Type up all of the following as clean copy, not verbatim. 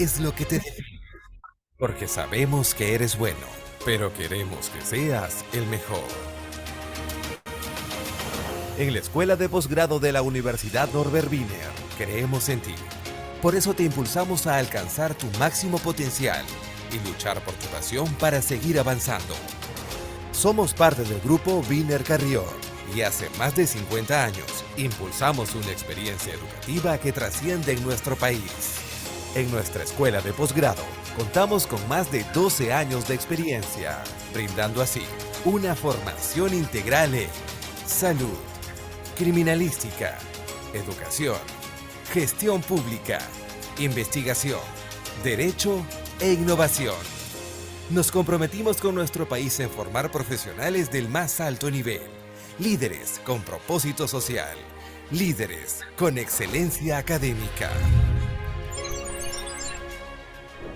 es lo que te define. Porque sabemos que eres bueno, pero queremos que seas el mejor. En la Escuela de Posgrado de la Universidad Norbert Wiener, creemos en ti. Por eso te impulsamos a alcanzar tu máximo potencial y luchar por tu pasión para seguir avanzando. Somos parte del grupo Wiener Carrión y hace más de 50 años impulsamos una experiencia educativa que trasciende en nuestro país. En nuestra escuela de posgrado contamos con más de 12 años de experiencia, brindando así una formación integral en salud, criminalística, educación, gestión pública, investigación, derecho e innovación. Nos comprometimos con nuestro país en formar profesionales del más alto nivel, líderes con propósito social, líderes con excelencia académica.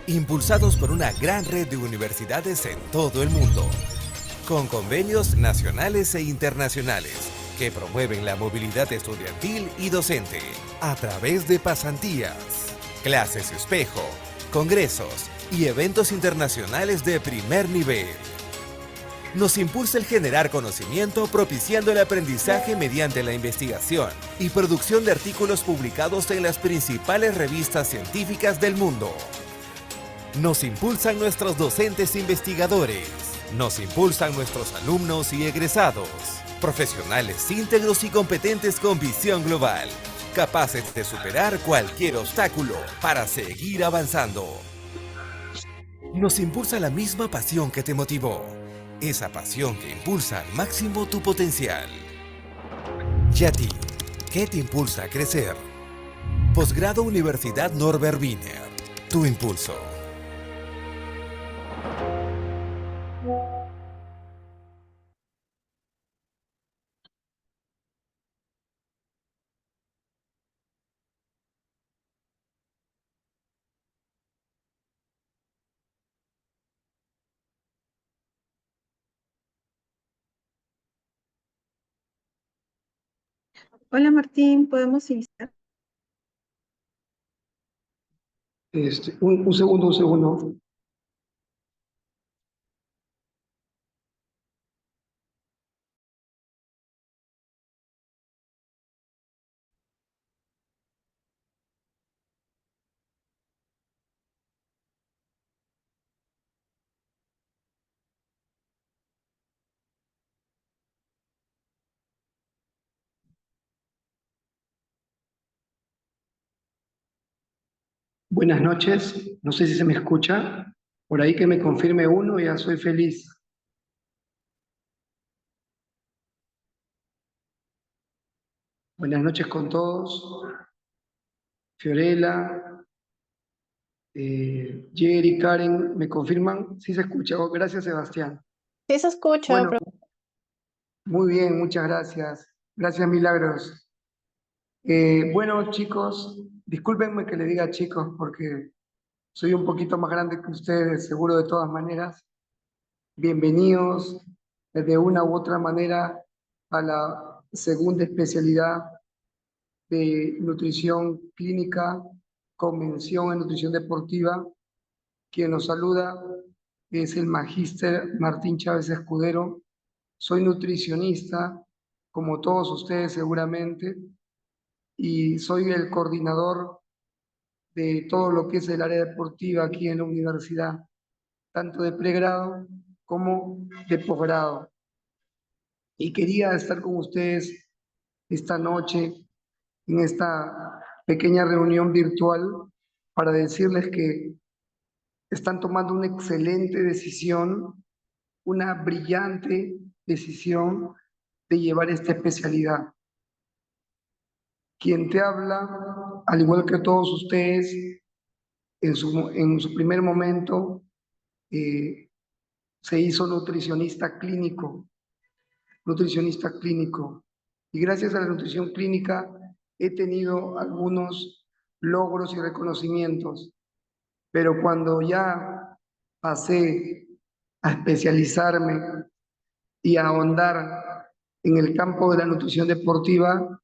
Impulsados por una gran red de universidades en todo el mundo, con convenios nacionales e internacionales que promueven la movilidad estudiantil y docente a través de pasantías, clases espejo, congresos y eventos internacionales de primer nivel. Nos impulsa el generar conocimiento propiciando el aprendizaje mediante la investigación y producción de artículos publicados en las principales revistas científicas del mundo. Nos impulsan nuestros docentes investigadores. Nos impulsan nuestros alumnos y egresados. Profesionales íntegros y competentes con visión global. Capaces de superar cualquier obstáculo para seguir avanzando. Nos impulsa la misma pasión que te motivó. Esa pasión que impulsa al máximo tu potencial. ¿Y a ti? ¿Qué te impulsa a crecer? Posgrado Universidad Norbert Wiener. Tu impulso. Hola Martín, ¿podemos iniciar? Un segundo. Buenas noches, no sé si se me escucha. Por ahí que me confirme uno, ya soy feliz. Buenas noches con todos. Fiorella, Jerry, Karen, ¿me confirman? Sí se escucha. Oh, gracias, Sebastián. Sí se escucha, Bueno, muy bien, muchas gracias. Gracias, Milagros. Bueno, chicos, discúlpenme que le diga chicos porque soy un poquito más grande que ustedes, seguro de todas maneras. Bienvenidos de una u otra manera a la segunda especialidad de nutrición clínica con mención en nutrición deportiva. Quien nos saluda es el magíster Martín Chávez Escudero. Soy nutricionista, como todos ustedes seguramente, y soy el coordinador de todo lo que es el área deportiva aquí en la universidad, tanto de pregrado como de posgrado. Y quería estar con ustedes esta noche en esta pequeña reunión virtual para decirles que están tomando una excelente decisión, una brillante decisión de llevar esta especialidad. Quien te habla, al igual que todos ustedes, en su primer momento se hizo nutricionista clínico. Y gracias a la nutrición clínica he tenido algunos logros y reconocimientos, pero cuando ya pasé a especializarme y a ahondar en el campo de la nutrición deportiva,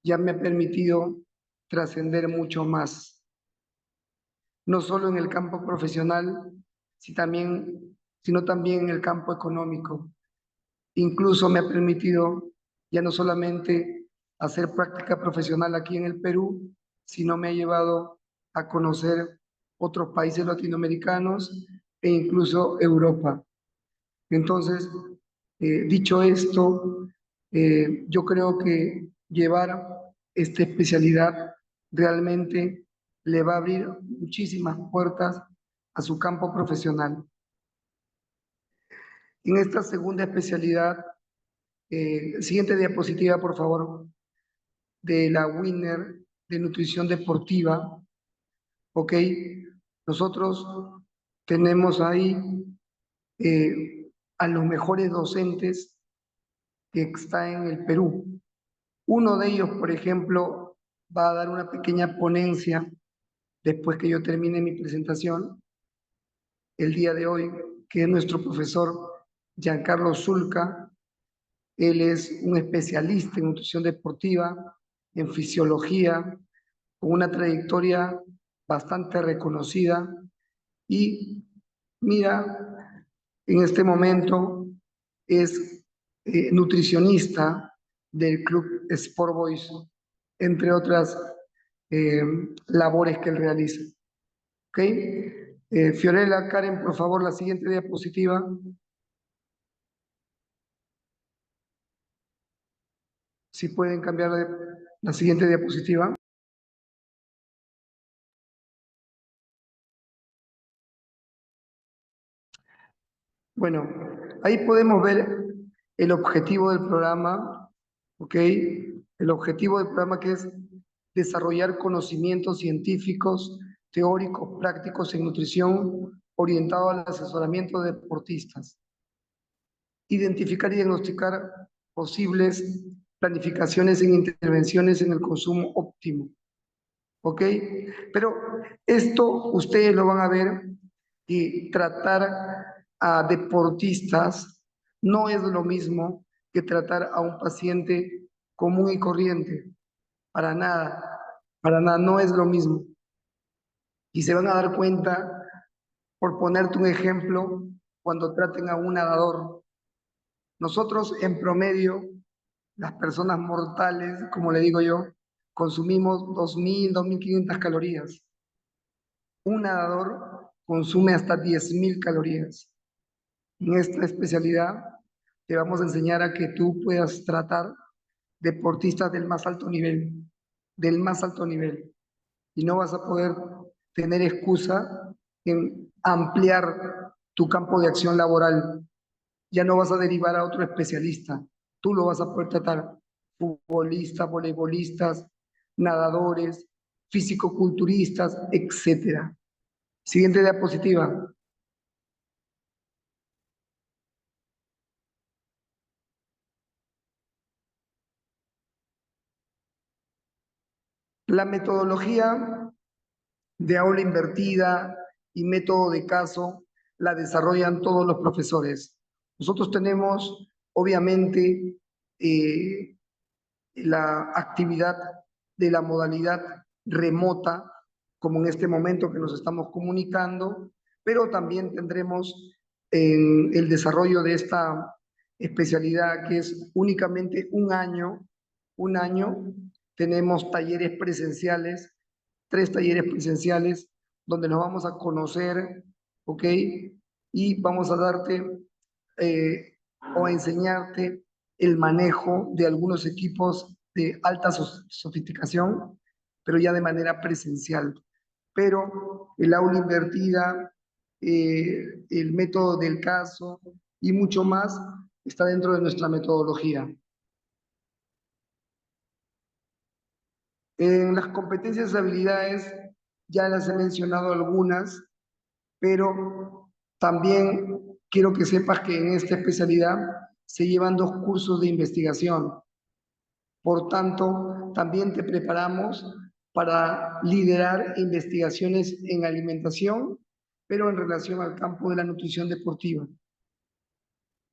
ya me ha permitido trascender mucho más. no solo en el campo profesional, sino también en el campo económico. Incluso me ha permitido ya no solamente hacer práctica profesional aquí en el Perú, sino me ha llevado a conocer otros países latinoamericanos e incluso Europa. Entonces, dicho esto, yo creo que llevar esta especialidad realmente le va a abrir muchísimas puertas a su campo profesional. En esta segunda especialidad, siguiente diapositiva, por favor, de la Winner de nutrición deportiva, ¿ok? Nosotros tenemos ahí a los mejores docentes que están en el Perú. Uno de ellos, por ejemplo, va a dar una pequeña ponencia después que yo termine mi presentación el día de hoy, que es nuestro profesor Giancarlo Zulca. Él es un especialista en nutrición deportiva, en fisiología, con una trayectoria bastante reconocida y mira, en este momento es nutricionista del Club Sport Boys, entre otras eh, labores que él realiza. ¿Ok? Fiorella, Karen, por favor, la siguiente diapositiva. Si pueden cambiar la siguiente diapositiva. Bueno, ahí podemos ver el objetivo del programa, ¿ok? El objetivo del programa que es desarrollar conocimientos científicos, teóricos, prácticos en nutrición orientado al asesoramiento de deportistas. Identificar y diagnosticar posibles planificaciones en intervenciones en el consumo óptimo. ¿Ok? Pero esto ustedes lo van a ver y tratar a deportistas no es lo mismo que tratar a un paciente común y corriente. Para nada, no es lo mismo. Y se van a dar cuenta, por ponerte un ejemplo, cuando traten a un nadador. Nosotros en promedio, las personas mortales, como le digo yo, consumimos 2.000, 2.500 calorías. Un nadador consume hasta 10.000 calorías. En esta especialidad te vamos a enseñar a que tú puedas tratar deportistas del más alto nivel. Y no vas a poder tener excusa en ampliar tu campo de acción laboral. Ya no vas a derivar a otro especialista. Tú lo vas a poder tratar. Futbolistas, voleibolistas, nadadores, fisicoculturistas, etcétera. Siguiente diapositiva. La metodología de aula invertida y método de caso la desarrollan todos los profesores. Nosotros tenemos, obviamente, la actividad de la modalidad remota, como en este momento que nos estamos comunicando, pero también tendremos el desarrollo de esta especialidad que es únicamente un año, tenemos talleres presenciales, 3 talleres presenciales donde nos vamos a conocer, ¿ok? Y vamos a darte o a enseñarte el manejo de algunos equipos de alta sofisticación, pero ya de manera presencial. Pero el aula invertida, el método del caso y mucho más está dentro de nuestra metodología. En las competencias y habilidades ya las he mencionado algunas, pero también quiero que sepas que en esta especialidad se llevan 2 cursos de investigación. Por tanto, también te preparamos para liderar investigaciones en alimentación, pero en relación al campo de la nutrición deportiva.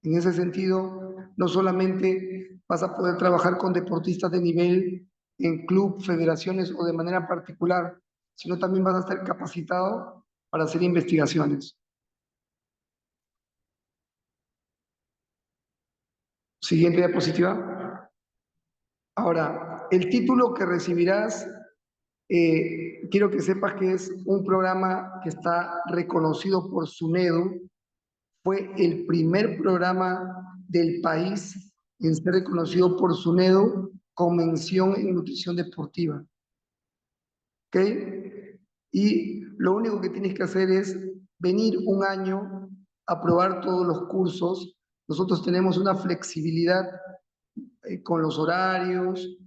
En ese sentido, no solamente vas a poder trabajar con deportistas de nivel en club, federaciones o de manera particular, sino también vas a estar capacitado para hacer investigaciones. Siguiente diapositiva. Ahora, el título que recibirás, quiero que sepas que es un programa que está reconocido por SUNEDU. Fue el primer programa del país en ser reconocido por SUNEDU con mención en nutrición deportiva. ¿Ok? Y lo único que tienes que hacer es venir un año a probar todos los cursos. Nosotros tenemos una flexibilidad con los horarios,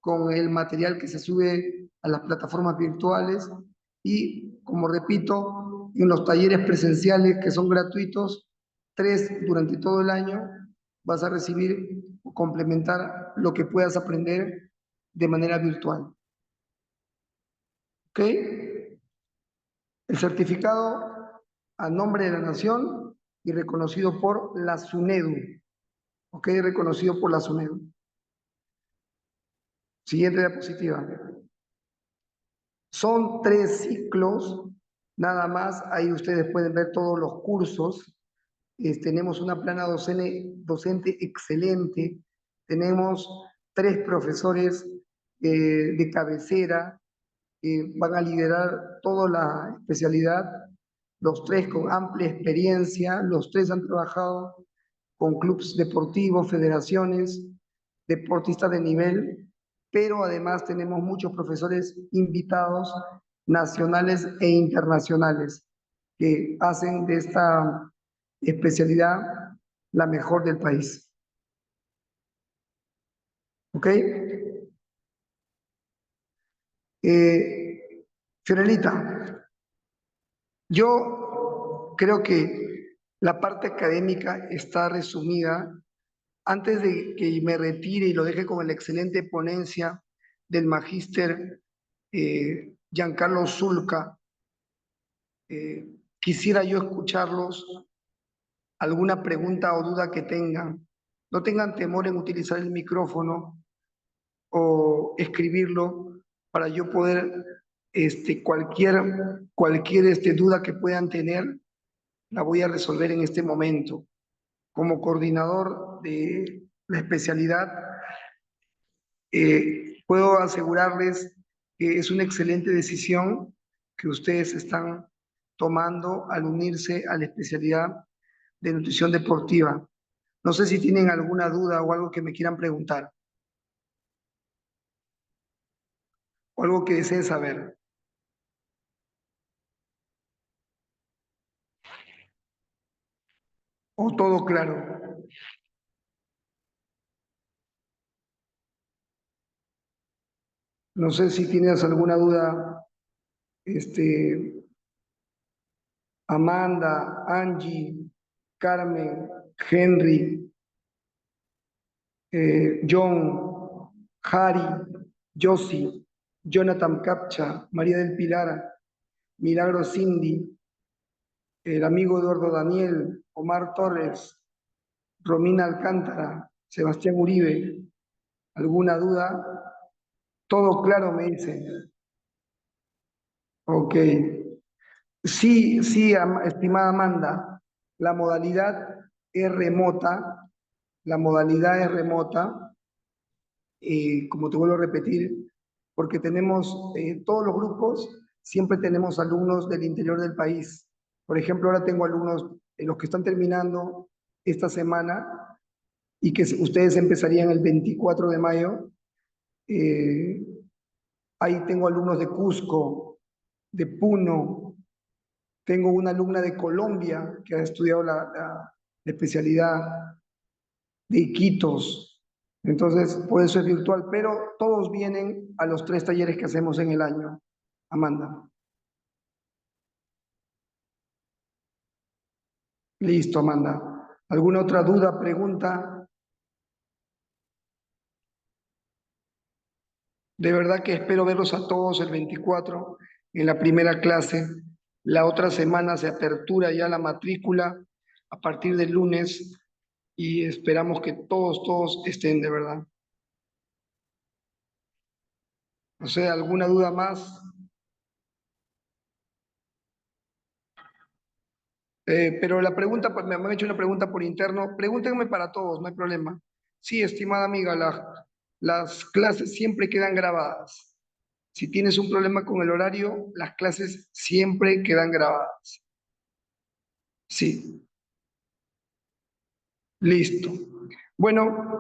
con el material que se sube a las plataformas virtuales y, como repito, en los talleres presenciales que son gratuitos, 3 durante todo el año, vas a recibir o complementar lo que puedas aprender de manera virtual. ¿Ok? El certificado a nombre de la Nación y reconocido por la SUNEDU. ¿Ok? Reconocido por la SUNEDU. Siguiente diapositiva. Son 3 ciclos, nada más. Ahí ustedes pueden ver todos los cursos. Tenemos una plana docente excelente. Tenemos 3 profesores de cabecera que van a liderar toda la especialidad. Los 3 con amplia experiencia. Los 3 han trabajado con clubes deportivos, federaciones, deportistas de nivel, pero además tenemos muchos profesores invitados nacionales e internacionales que hacen de esta especialidad la mejor del país. ¿Ok? Fiorelita, yo creo que la parte académica está resumida. Antes de que me retire y lo deje con la excelente ponencia del magíster Giancarlo Zulca, quisiera yo escucharlos, alguna pregunta o duda que tengan. No tengan temor en utilizar el micrófono o escribirlo para yo poder, cualquier duda que puedan tener, la voy a resolver en este momento. Como coordinador de la especialidad, puedo asegurarles que es una excelente decisión que ustedes están tomando al unirse a la especialidad de nutrición deportiva. No sé si tienen alguna duda o algo que me quieran preguntar, o algo que deseen saber. ¿O todo claro? No sé si tienes alguna duda, Amanda, Angie, Carmen, Henry, John, Harry, Josie, Jonathan Capcha, María del Pilar, Milagro Cindy, el amigo Eduardo Daniel, Omar Torres, Romina Alcántara, Sebastián Uribe. ¿Alguna duda? Todo claro, me dicen. Ok. Sí, sí, estimada Amanda, la modalidad es remota. La modalidad es remota, como te vuelvo a repetir, porque tenemos todos los grupos, siempre tenemos alumnos del interior del país. Por ejemplo, ahora tengo alumnos, los que están terminando esta semana y que ustedes empezarían el 24 de mayo. Ahí tengo alumnos de Cusco, de Puno, tengo una alumna de Colombia que ha estudiado la especialidad de Iquitos. Entonces, por eso es virtual, pero todos vienen a los 3 talleres que hacemos en el año, Amanda. Listo, Amanda. ¿Alguna otra duda, pregunta? De verdad que espero verlos a todos el 24 en la primera clase. La otra semana se apertura ya la matrícula a partir del lunes y esperamos que todos estén de verdad. O sea, ¿alguna duda más? Pero la pregunta, pues, me han hecho una pregunta por interno. Pregúntenme para todos, no hay problema. Sí, estimada amiga, las clases siempre quedan grabadas. Si tienes un problema con el horario, las clases siempre quedan grabadas. Sí, listo. Bueno,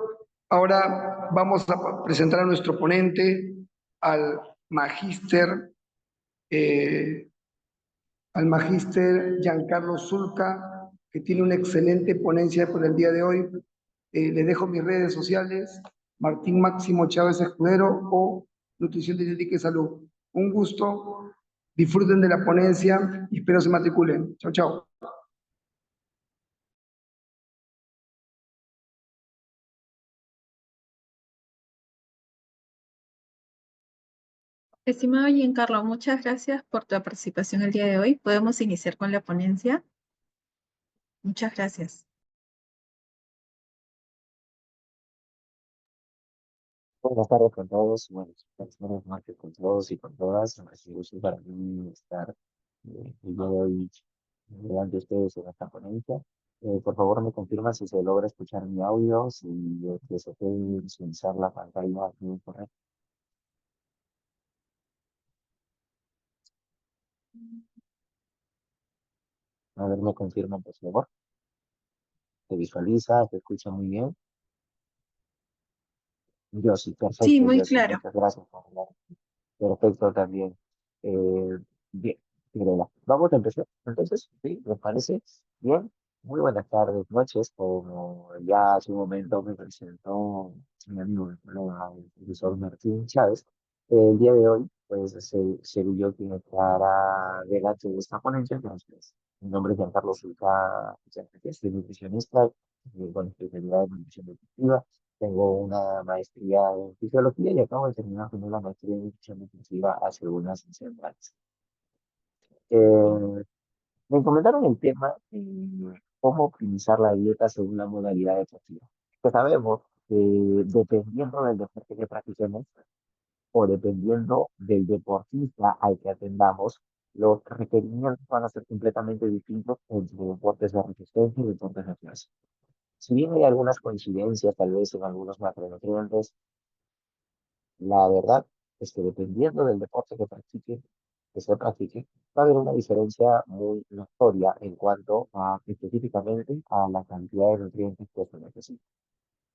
ahora vamos a presentar a nuestro ponente, al magíster, eh, al magíster Giancarlo Zulca, que tiene una excelente ponencia por el día de hoy. Le dejo mis redes sociales, Martín Máximo Chávez Escudero o Nutrición Dietética y Salud. Un gusto, disfruten de la ponencia y espero se matriculen. Chao, chao. Estimado Giancarlo, muchas gracias por tu participación el día de hoy. Podemos iniciar con la ponencia. Muchas gracias. Buenas tardes con todos, buenas noches con todos y con todas. Es un gusto para mí estar el día de hoy delante de ustedes en esta ponencia. Por favor, me confirma si se logra escuchar mi audio, si se puede visualizar la pantalla bien correcta. A ver, me confirman, por favor. Se visualiza, se escucha muy bien. Yo sí, Sí, perfecto, muy yo sí, claro. muchas gracias por hablar. Perfecto también. Bien, Mirela, vamos a empezar. Entonces, sí, ¿me parece? Bien, muy buenas tardes, noches. Como ya hace un momento me presentó mi amigo, el colega, el profesor Martín Chávez, el día de hoy, pues, seré yo quien estará delante de esta ponencia. Entonces, mi nombre es Giancarlo Zulca, soy nutricionista, con especialidad en nutrición deportiva. Tengo una maestría en fisiología y acabo de terminar con una maestría en nutrición deportiva hace unas semanas. Eh, Me comentaron el tema de cómo optimizar la dieta según la modalidad deportiva. Pues sabemos que dependiendo del deporte que practiquemos o dependiendo del deportista al que atendamos, los requerimientos van a ser completamente distintos entre deportes de resistencia y deportes de clase. Si bien hay algunas coincidencias, tal vez en algunos macronutrientes, la verdad es que dependiendo del deporte que se practique, va a haber una diferencia muy notoria en cuanto a específicamente a la cantidad de nutrientes que se necesita.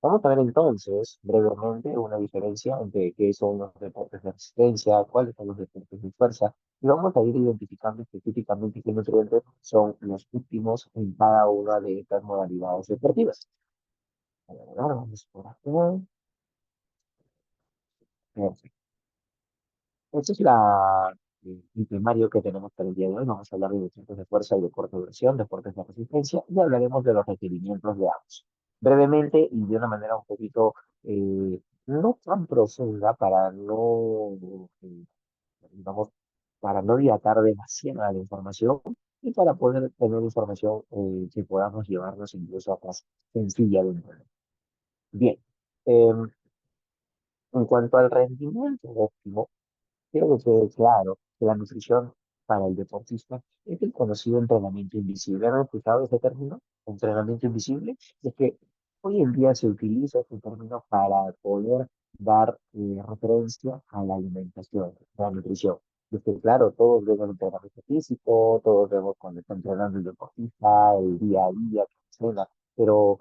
Vamos a ver entonces brevemente una diferencia entre qué son los deportes de resistencia, cuáles son los deportes de fuerza, y vamos a ir identificando específicamente qué nutrientes son los últimos en cada una de estas modalidades deportivas. A ver, vamos por acá. Perfecto. Este es el temario que tenemos para el día de hoy. Vamos a hablar de deportes de fuerza y de corta duración, deportes de resistencia, y hablaremos de los requerimientos de ambos. Brevemente y de una manera un poquito no tan profunda digamos, para no dilatar demasiado la información y para poder tener información que podamos llevarnos incluso a más sencilla de entender. Bien, em, en cuanto al rendimiento óptimo, quiero que quede claro que la nutrición para el deportista es el conocido entrenamiento invisible. ¿Han escuchado ese término? Entrenamiento invisible. Es que hoy en día se utiliza este término para poder dar referencia a la alimentación, a la nutrición. Es que, claro, todos vemos el entrenamiento físico, todos vemos cuando está entrenando el deportista, el día a día, que entrena, pero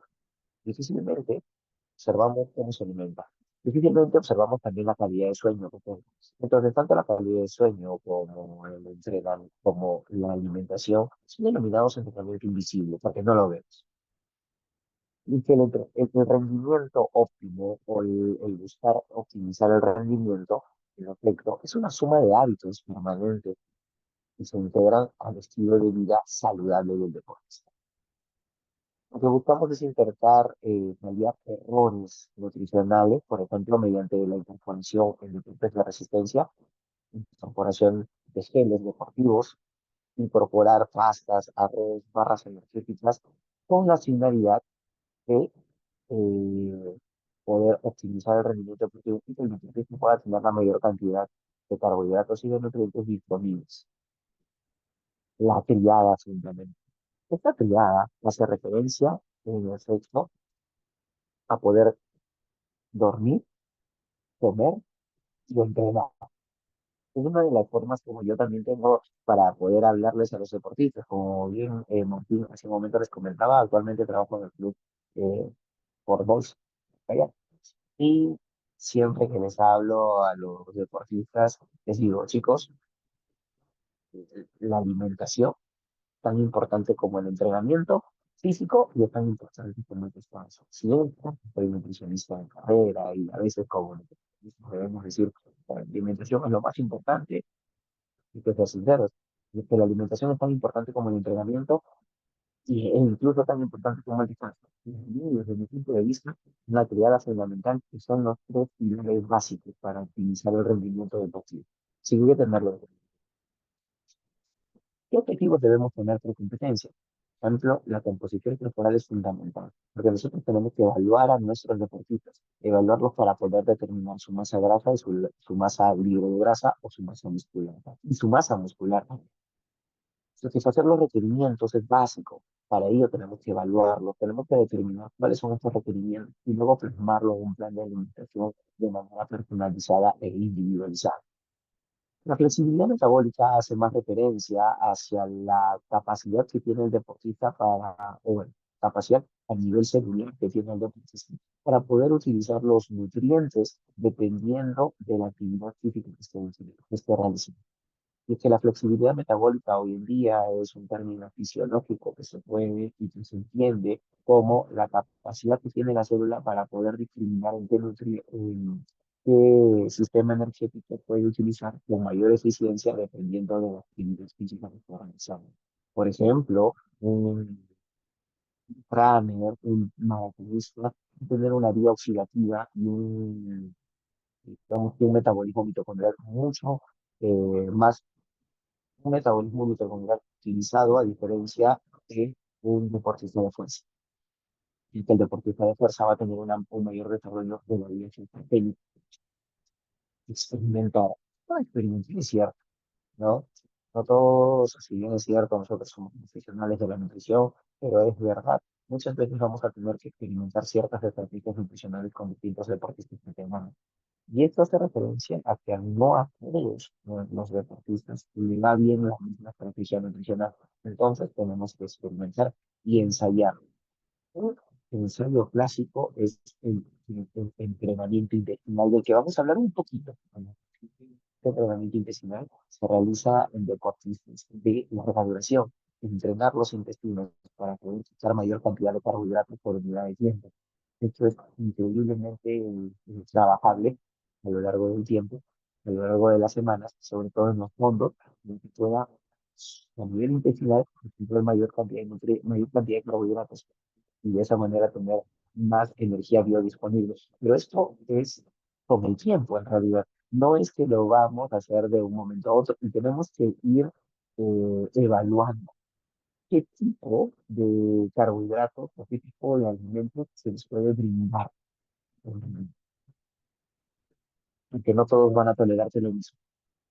difícilmente observamos cómo se alimenta. Difícilmente observamos también la calidad de sueño que tenemos. Entonces, tanto la calidad de sueño como el entrenamiento, como la alimentación, son denominados entrenamiento invisible, porque no lo vemos. Y que el rendimiento óptimo o el buscar optimizar el rendimiento, en efecto, es una suma de hábitos permanentes que se integran al estilo de vida saludable del deportista. Lo que buscamos es intentar paliar errores nutricionales, por ejemplo, mediante la incorporación en deportes de resistencia, incorporación de geles deportivos, incorporar pastas, arroz, barras energéticas, con la finalidad de poder optimizar el rendimiento deportivo y que el deportista pueda tener la mayor cantidad de carbohidratos y de nutrientes disponibles. La triada, simplemente. Esta triada hace referencia, en efecto, a poder dormir, comer y entrenar. Es una de las formas como yo también tengo para poder hablarles a los deportistas. Como bien Martín hace un momento les comentaba, actualmente trabajo en el club por Boys. Y siempre que les hablo a los deportistas, les digo, chicos, la alimentación tan importante como el entrenamiento físico y es tan importante como el descanso. Siempre soy nutricionista de carrera y a veces como nutricionista debemos decir que la alimentación es lo más importante y que ser sinceros, y que la alimentación es tan importante como el entrenamiento e incluso tan importante como el descanso. Y desde mi punto de vista, una triada fundamental que son los tres pilares básicos para optimizar el rendimiento deportivo. Si voy a tenerlo. ¿Qué objetivos debemos tener por competencia? Por ejemplo, la composición corporal es fundamental, porque nosotros tenemos que evaluar a nuestros deportistas, evaluarlos para poder determinar su masa grasa y su masa libre de grasa o su masa muscular. Y su masa muscular. Satisfacer los requerimientos es básico. Para ello tenemos que evaluarlos, tenemos que determinar cuáles son estos requerimientos y luego plasmarlo en un plan de alimentación de manera personalizada e individualizada. La flexibilidad metabólica hace más referencia hacia la capacidad que tiene el deportista o bueno, capacidad a nivel celular que tiene el deportista para poder utilizar los nutrientes dependiendo de la actividad física que esté realizando. Y es que la flexibilidad metabólica hoy en día es un término fisiológico que se puede y que se entiende como la capacidad que tiene la célula para poder discriminar en qué sistema energético puede utilizar con mayor eficiencia dependiendo de la actividad física que está realizando. Por ejemplo, un runner, un maratonista, tener una vía oxidativa y digamos, que un metabolismo mitocondrial mucho más un metabolismo mitocondrial utilizado a diferencia de un deportista de fuerza. Y que el deportista de fuerza va a tener un mayor desarrollo de la vida técnica experimentada. No, experimentar es cierto, ¿no? No todos, si bien es cierto, nosotros somos profesionales de la nutrición, pero es verdad. Muchas veces vamos a tener que experimentar ciertas estrategias nutricionales con distintos deportistas que tengan. Y esto hace referencia a que no a todos los deportistas les va bien la misma estrategia nutricional. Entonces tenemos que experimentar y ensayar. Un ensayo clásico es el entrenamiento intestinal, del que vamos a hablar un poquito. Bueno, este entrenamiento intestinal se realiza en deportistas de larga duración, entrenar los intestinos para poder utilizar mayor cantidad de carbohidratos por unidad de tiempo. Esto es increíblemente trabajable a lo largo del tiempo, a lo largo de las semanas, sobre todo en los fondos, donde se pueda, a nivel intestinal, utilizar mayor cantidad de carbohidratos y de esa manera tener más energía biodisponible. Pero esto es con el tiempo, en realidad. No es que lo vamos a hacer de un momento a otro y tenemos que ir evaluando qué tipo de carbohidratos o qué tipo de alimentos se les puede brindar. Porque no todos van a tolerarse lo mismo.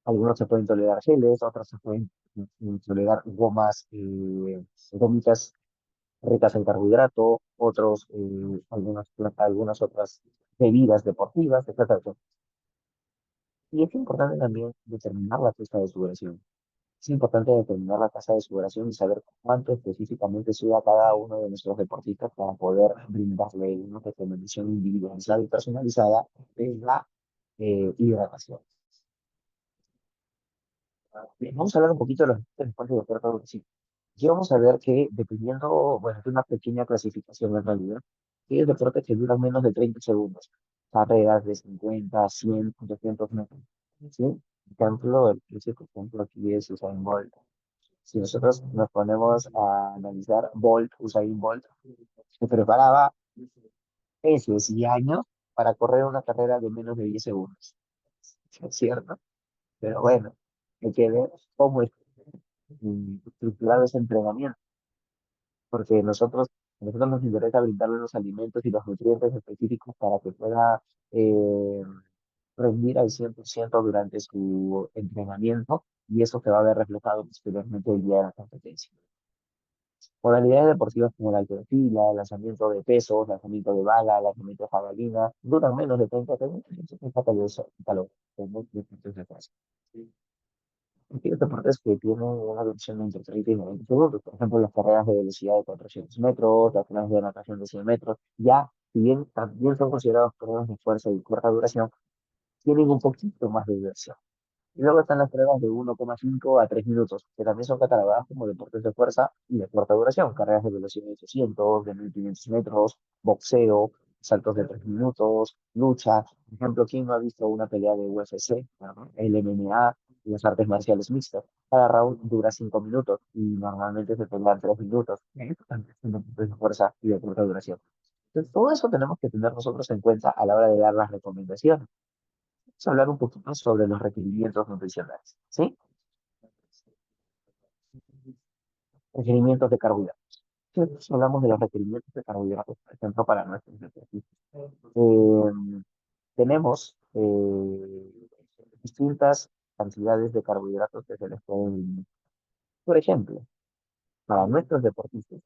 Algunos se pueden tolerar geles, otros se pueden tolerar gomitas ricas en carbohidrato, otros, algunas otras bebidas deportivas, etcétera. Y es importante también determinar la tasa de sudoración. Es importante determinar la tasa de sudoración y saber cuánto específicamente suda cada uno de nuestros deportistas para poder brindarle una recomendación individualizada y personalizada de la hidratación. Bien, vamos a hablar un poquito de los deportes de oferta sí. Aquí vamos a ver que dependiendo, bueno, de una pequeña clasificación en realidad, que es deportes que duran menos de 30 segundos, carreras de 50, 100, 200 metros. ¿Sí? Por ejemplo, ese por ejemplo aquí es Usain Bolt. Si nosotros nos ponemos a analizar Usain Bolt, se preparaba meses y años para correr una carrera de menos de 10 segundos. ¿Es cierto? Pero bueno, hay que ver cómo es estructurado ese entrenamiento, porque a nosotros nos interesa brindarle los alimentos y los nutrientes específicos para que pueda eh, rendir al 100% durante su entrenamiento y eso se va a ver reflejado posteriormente el día de la competencia. Modalidades deportivas como la halterofilia, lanzamiento de pesos, lanzamiento de bala, lanzamiento de jabalina, duran menos de 30 segundos, entonces es calor, con muy distintos de fase. Aquí hay deportes que tienen una duración de entre 30 y 90 segundos, por ejemplo, las carreras de velocidad de 400 metros, las carreras de natación de 100 metros, ya, si bien también son considerados carreras de fuerza y corta duración, tienen un poquito más de duración. Y luego están las pruebas de 1,5 a 3 minutos, que también son catalogadas como deportes de fuerza y de corta duración. Carreras de velocidad de 800, de 1500 metros, boxeo, saltos de 3 minutos, lucha. Por ejemplo, ¿quién no ha visto una pelea de UFC, ¿no? El MMA y las artes marciales mixtas? Cada round dura 5 minutos y normalmente se pelean 3 minutos. Estos también son deportes de fuerza y de corta duración. Entonces, todo eso tenemos que tener nosotros en cuenta a la hora de dar las recomendaciones. Vamos a hablar un poquito sobre los requerimientos nutricionales, ¿sí? Requerimientos de carbohidratos. Si nosotros hablamos de los requerimientos de carbohidratos, por ejemplo, para nuestros deportistas, tenemos distintas cantidades de carbohidratos que se les pueden eliminar. Por ejemplo, para nuestros deportistas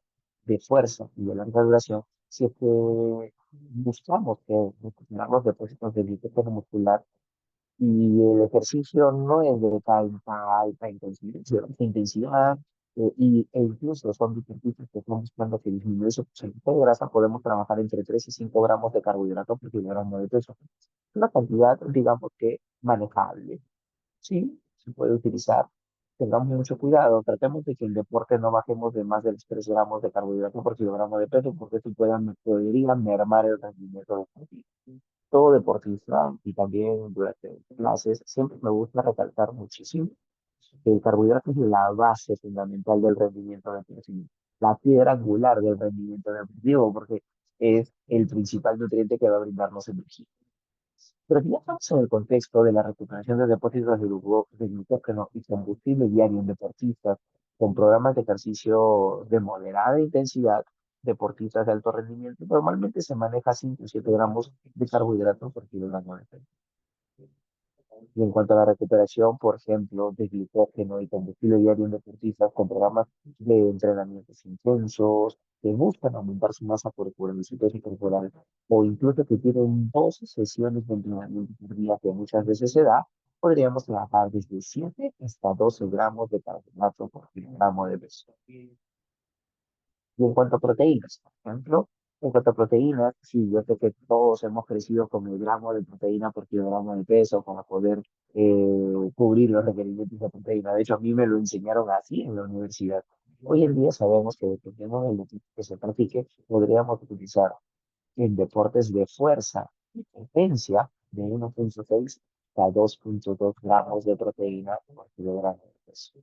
de fuerza y de larga duración, si es que buscamos que recuperar los depósitos de glucógeno muscular y el ejercicio no es de tanta alta intensidad, de alta intensidad e incluso son deportistas que están buscando que disminuya su porcentaje de grasa, podemos trabajar entre 3 y 5 gramos de carbohidratos por kilogramo de peso. Una cantidad, digamos que manejable. Sí, se puede utilizar. Tengamos mucho cuidado, tratemos de que el deporte no bajemos de más de los 3 gramos de carbohidratos por kilogramo de peso, porque eso podría mermar el rendimiento deportivo. Todo deportista y también durante clases, siempre me gusta recalcar muchísimo que el carbohidrato es la base fundamental del rendimiento deportivo, la piedra angular del rendimiento deportivo, porque es el principal nutriente que va a brindarnos energía. Pero si ya estamos en el contexto de la recuperación de depósitos de glucógeno y combustible diario en deportistas con programas de ejercicio de moderada intensidad, deportistas de alto rendimiento, normalmente se maneja 5 o 7 gramos de carbohidratos por kilogramo de peso. Y en cuanto a la recuperación, por ejemplo, de glucógeno y combustible diario en deportistas con programas de entrenamientos intensos, que buscan aumentar su masa corporal y su peso corporal, o incluso que tienen 2 sesiones de entrenamiento por día, que muchas veces se da, podríamos trabajar desde 7 hasta 12 gramos de carbohidratos por kilogramo de peso. Y en cuanto a proteínas, por ejemplo, en cuanto a proteínas, sí, yo sé que todos hemos crecido con el gramo de proteína por kilogramo de peso para poder cubrir los requerimientos de proteína. De hecho, a mí me lo enseñaron así en la universidad. Hoy en día sabemos que dependiendo del deporte que se practique, podríamos utilizar en deportes de fuerza y potencia de 1,6 a 2,2 gramos de proteína por kilogramo de peso.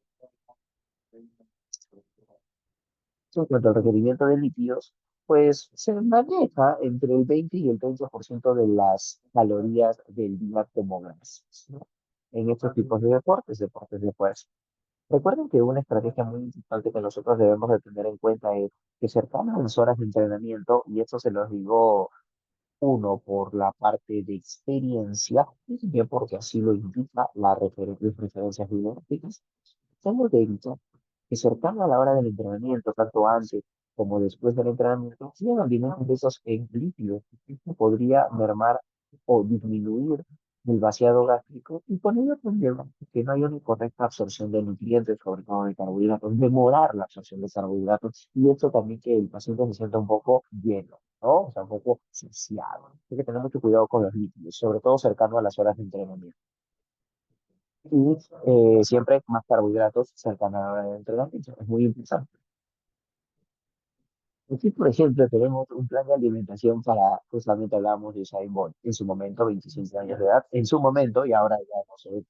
En cuanto al requerimiento de lípidos, pues se maneja entre el 20 y el 30% de las calorías del día como grasas, ¿no? En estos tipos de deportes de fuerza. Recuerden que una estrategia muy importante que nosotros debemos de tener en cuenta es que cercanas a las horas de entrenamiento, y esto se los digo uno por la parte de experiencia, y también porque así lo indica las referencias bibliográficas, tengo de evitar que cercano a la hora del entrenamiento, tanto antes como después del entrenamiento, tienen alimentos ricos en lípidos. Esto podría mermar o disminuir el vaciado gástrico y por ello conlleva que no haya una correcta absorción de nutrientes, sobre todo de carbohidratos, demorar la absorción de carbohidratos y esto también que el paciente se sienta un poco lleno, ¿no? O sea, un poco saciado. Hay que tener mucho cuidado con los lípidos, sobre todo cercano a las horas de entrenamiento. Y siempre más carbohidratos cercano a la hora de entrenamiento. Es muy importante. Aquí, por ejemplo, tenemos un plan de alimentación para, justamente hablamos de Usain Bolt, en su momento, 25 años de edad, en su momento, y ahora ya no sé,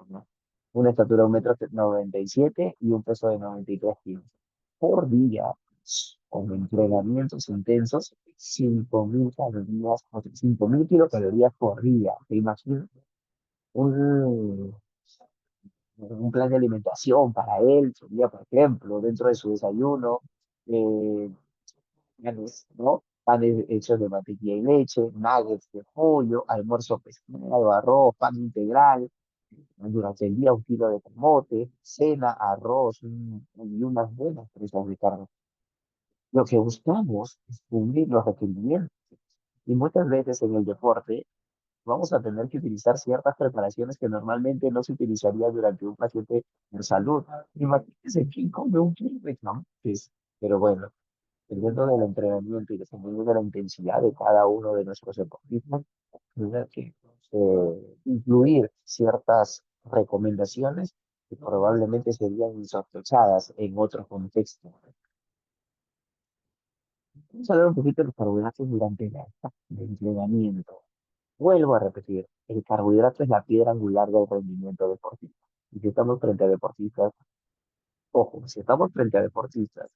¿no? Una estatura de 1,97 m y un peso de 93 kilos. Por día, con entrenamientos intensos, 5.000 calorías, o sea, 5.000 kilocalorías por día. ¿Te imaginas? Un, un plan de alimentación para él sería, por ejemplo, dentro de su desayuno, eh, panes, ¿no? Panes hechos de mantequilla y leche, nuggets de pollo, almuerzo pescado, arroz, pan integral, Durante el día un kilo de camote, cena, arroz y unas buenas presas de carne. Lo que buscamos es cubrir los requerimientos. Y muchas veces en el deporte vamos a tener que utilizar ciertas preparaciones que normalmente no se utilizaría durante un paciente en salud. Imagínense quién come un kilo de camotes. Pero bueno, dependiendo del entrenamiento y dependiendo de la intensidad de cada uno de nuestros deportistas, tener que incluir ciertas recomendaciones que probablemente serían insospechadas en otro contexto. Vamos a hablar un poquito de los carbohidratos durante la etapa de entrenamiento. Vuelvo a repetir, el carbohidrato es la piedra angular del rendimiento deportivo. Y si estamos frente a deportistas, ojo, si estamos frente a deportistas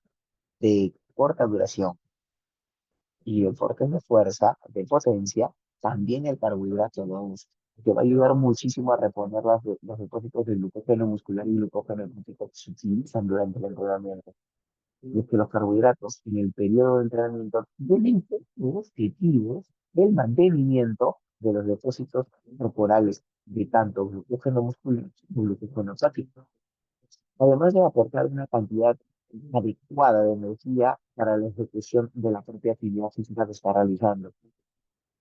de corta duración y deportes de fuerza, de potencia, también el carbohidrato lo usa, que va a ayudar muchísimo a reponer los depósitos de glucógeno muscular y glucógeno hepático que se utilizan durante el entrenamiento. Y es que los carbohidratos en el periodo de entrenamiento tienen como objetivos el mantenimiento de los depósitos corporales de tanto glucógeno muscular como glucógeno hepático, además de aportar una cantidad adecuada de energía para la ejecución de la propia actividad física que está realizando,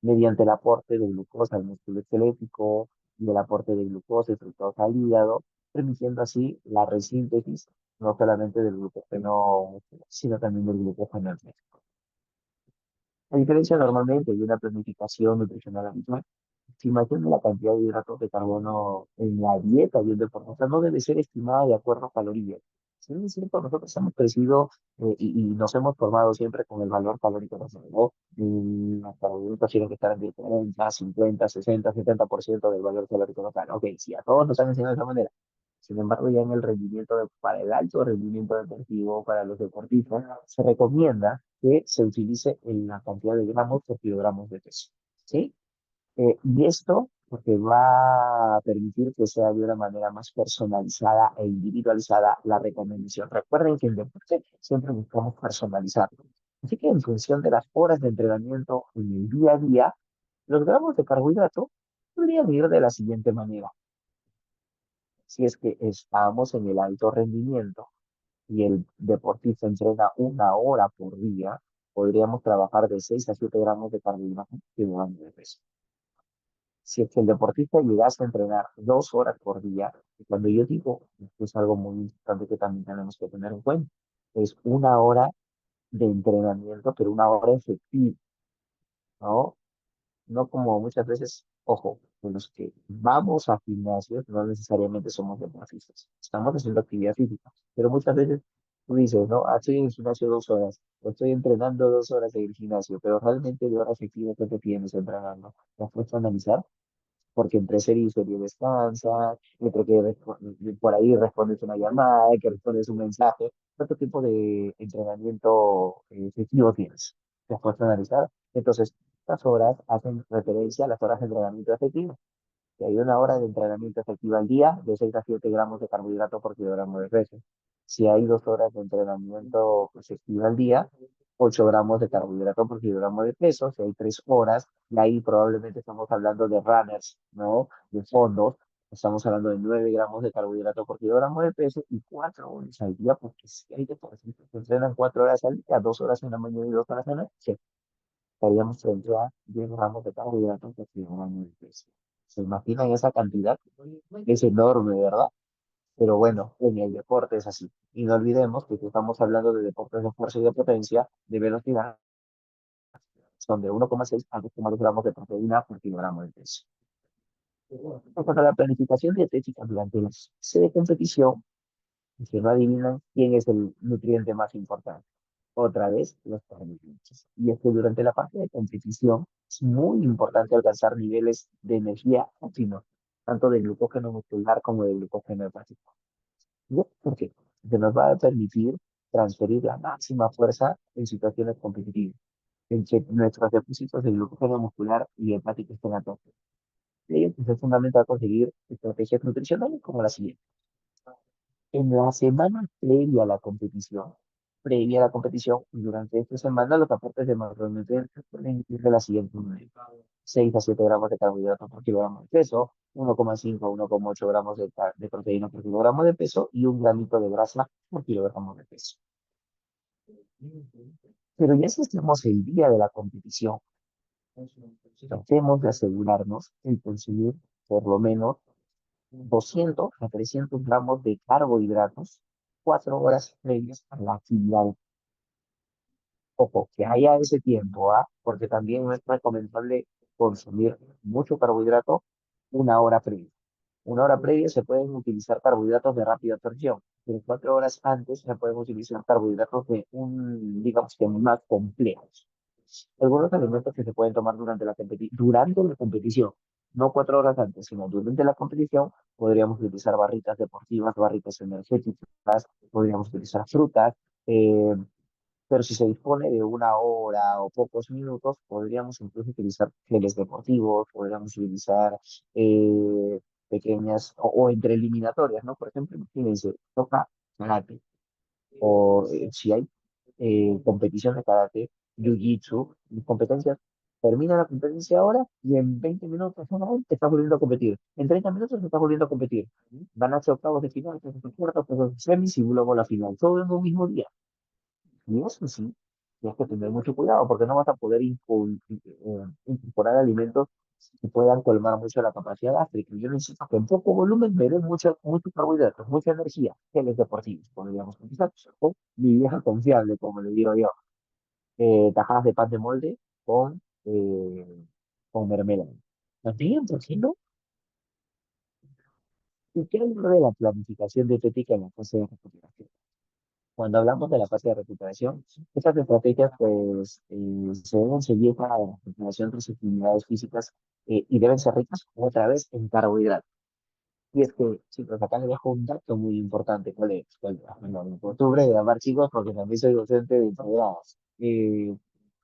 mediante el aporte de glucosa al músculo esquelético y el aporte de glucosa y fructosa al hígado, permitiendo así la resíntesis no solamente del glucógeno, sino también del glucógeno energético. A diferencia normalmente de una planificación nutricional habitual, la estimación de la cantidad de hidratos de carbono en la dieta de un deportista no debe ser estimada de acuerdo a calorías. Si bien es cierto, nosotros hemos crecido y nos hemos formado siempre con el valor calórico ¿no? Los carbohidratos tienen que estar entre 40, 50, 60, 70% del valor calórico local. Ok, si a todos nos han enseñado de esa manera. Sin embargo, ya en el rendimiento para el alto rendimiento deportivo, para los deportistas, se recomienda que se utilice en la cantidad de gramos por kilogramos de peso. ¿Sí? Y esto porque va a permitir que sea de una manera más personalizada e individualizada la recomendación. Recuerden que en deporte siempre buscamos personalizarlo. Así que en función de las horas de entrenamiento en el día a día, los gramos de carbohidrato podrían ir de la siguiente manera. Si es que estamos en el alto rendimiento y el deportista entrena 1 hora por día, podríamos trabajar de 6 a 7 gramos de carbohidratos por kilogramo de peso. Si es que el deportista llegase a entrenar 2 horas por día, y cuando yo digo, esto es algo muy importante que también tenemos que tener en cuenta, es 1 hora de entrenamiento, pero 1 hora efectiva, ¿no? No como muchas veces, ojo, de los que vamos a gimnasios no necesariamente somos deportistas, estamos haciendo actividad física, pero muchas veces tú dices, no, estoy en el gimnasio 2 horas, o estoy entrenando 2 horas en el gimnasio, pero realmente de hora efectiva, ¿qué te tienes entrenando? ¿Lo has puesto a analizar? Porque entre serie y serie descansas, entre que por ahí respondes una llamada, que respondes un mensaje, ¿cuánto tiempo de entrenamiento efectivo tienes? ¿Te has puesto a analizar? Entonces, estas horas hacen referencia a las horas de entrenamiento efectivo. Si hay 1 hora de entrenamiento efectivo al día, de 6 a 7 gramos de carbohidrato por kilogramo de peso. Si hay 2 horas de entrenamiento efectivo al día, 8 gramos de carbohidrato por kilogramo de peso. Si hay 3 horas, y ahí probablemente estamos hablando de runners, ¿no? De fondos. Estamos hablando de 9 gramos de carbohidrato por kilogramo de peso y 4 horas al día, porque si hay deportistas que entrenan 4 horas al día, 2 horas en la mañana y 2 horas en la noche, estaríamos frente a 10 gramos de carbohidratos por kilogramo de peso. ¿Se imaginan esa cantidad? Es enorme, ¿verdad? Pero bueno, en el deporte es así. Y no olvidemos que si estamos hablando de deportes de fuerza y de potencia, de velocidad, son de 1,6 a 2,2 gramos de proteína por kilogramo de peso. En cuanto a la planificación dietética durante la fase de competición, que no adivinan quién es el nutriente más importante. Otra vez, los carbohidratos. Y es que durante la fase de competición es muy importante alcanzar niveles de energía óptimos, tanto de glucógeno muscular como de glucógeno hepático. ¿Y esto por qué? Que nos va a permitir transferir la máxima fuerza en situaciones competitivas, en que nuestros depósitos de glucógeno muscular y hepático estén a tope. Y ello pues, es fundamental conseguir estrategias nutricionales como la siguiente. En la semana previa a la competición, durante esta semana los aportes de macronutrientes pueden ir de la siguiente manera. 6 a 7 gramos de carbohidratos por kilogramo de peso, 1,5 a 1,8 gramos de proteína por kilogramo de peso y un gramito de grasa por kilogramo de peso. Pero ya si estamos el día de la competición, tratemos de asegurarnos de consumir por lo menos 200 a 300 gramos de carbohidratos 4 horas previas a la actividad. Ojo, que haya ese tiempo, ¿ah? Porque también no es recomendable consumir mucho carbohidrato 1 hora previa. 1 hora previa se pueden utilizar carbohidratos de rápida absorción, pero 4 horas antes se pueden utilizar carbohidratos digamos que más complejos. Algunos alimentos que se pueden tomar durante la competición, no 4 horas antes, sino durante la competición, podríamos utilizar barritas deportivas, barritas energéticas, podríamos utilizar frutas, eh, pero si se dispone de 1 hora o pocos minutos, podríamos incluso utilizar geles deportivos, podríamos utilizar eh, pequeñas o entre eliminatorias, ¿no? Por ejemplo, imagínense, toca karate, o si hay competición de karate, jiu-jitsu, competencias, termina la competencia ahora y en 20 minutos, una hora, te estás volviendo a competir. En 30 minutos te estás volviendo a competir. Ganaste octavos de final, cuartos, semis y luego la final. Todo en un mismo día. Y eso sí, tienes que tener mucho cuidado porque no vas a poder incorporar alimentos que puedan colmar mucho la capacidad gástrica. Yo necesito que en poco volumen me den mucho carbohidratos, mucha energía, geles deportivos, podríamos utilizar. O mi vieja confiable, como le digo yo, tajadas de pan de molde con mermelada. También, ¿por qué no? ¿Y qué hablo de la planificación dietética en la fase de recuperación? Cuando hablamos de la fase de recuperación, estas estrategias pues se deben seguir para la recuperación de sus actividades físicas y deben ser ricas otra vez en carbohidratos. Y es que, chicos, acá les dejo un dato muy importante. ¿Cuál es? Bueno, me costumbre de llamar chicos porque también soy docente de integrados.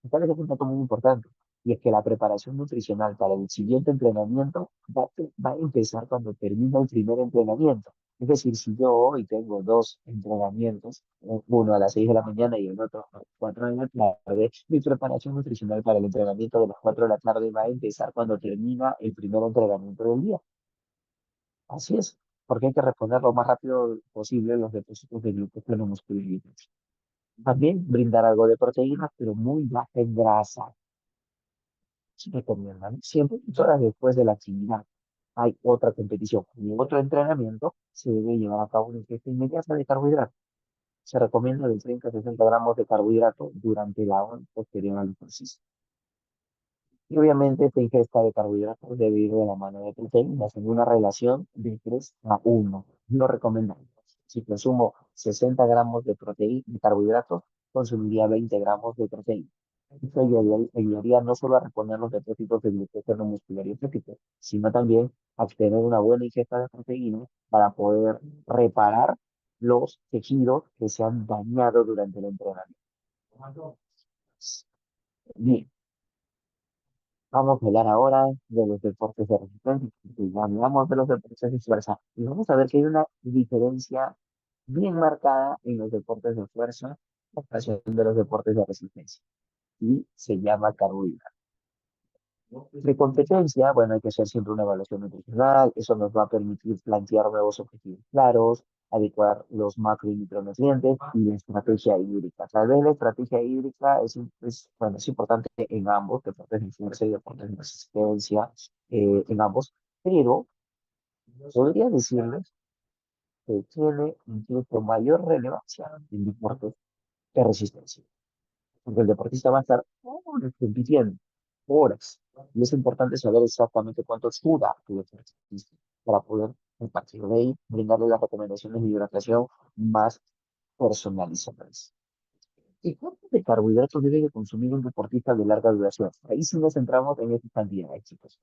Acá les dejo un dato muy importante. Y es que la preparación nutricional para el siguiente entrenamiento va a empezar cuando termina el primer entrenamiento. Es decir, si yo hoy tengo dos entrenamientos, uno a las 6 de la mañana y el otro a las 4 de la tarde, mi preparación nutricional para el entrenamiento de las 4 de la tarde va a empezar cuando termina el primer entrenamiento del día. Así es, porque hay que responder lo más rápido posible los depósitos de glucógeno muscular. También brindar algo de proteínas, pero muy baja en grasa. Se recomiendan siempre 8 horas después de la actividad. Hay otra competición y otro entrenamiento, se debe llevar a cabo una ingesta inmediata de carbohidratos. Se recomienda de 30 a 60 gramos de carbohidrato durante la hora posterior al ejercicio. Y obviamente esta ingesta de carbohidratos debe ir de la mano de proteínas en una relación de 3 a 1. Lo recomendamos. Si consumo 60 gramos de proteína, de carbohidratos, consumiría 20 gramos de proteína. Esto ayudaría no solo a reponer los depósitos de glucógeno muscular y hepático, sino también a obtener una buena ingesta de proteína para poder reparar los tejidos que se han dañado durante el entrenamiento. Bien, vamos a hablar ahora de los deportes de resistencia, porque ya hablamos de los deportes de fuerza, y vamos a ver que hay una diferencia bien marcada en los deportes de fuerza a comparación de los deportes de resistencia, y se llama carbohidratos. De competencia, bueno, hay que hacer siempre una evaluación nutricional, eso nos va a permitir plantear nuevos objetivos claros, adecuar los macro y micronutrientes y la estrategia hídrica. Tal vez la estrategia hídrica bueno, es importante en ambos, deportes de fuerza y deportes de resistencia, en ambos, pero podría decirles que tiene incluso mayor relevancia en deportes de resistencia, porque el deportista va a estar horas compitiendo, horas. Y es importante saber exactamente cuánto suda tu deportista para poder, a partir de ahí, brindarle las recomendaciones de hidratación más personalizadas. ¿Y cuánto de carbohidratos debe de consumir un deportista de larga duración? Ahí sí nos centramos en estas cantidades, chicos.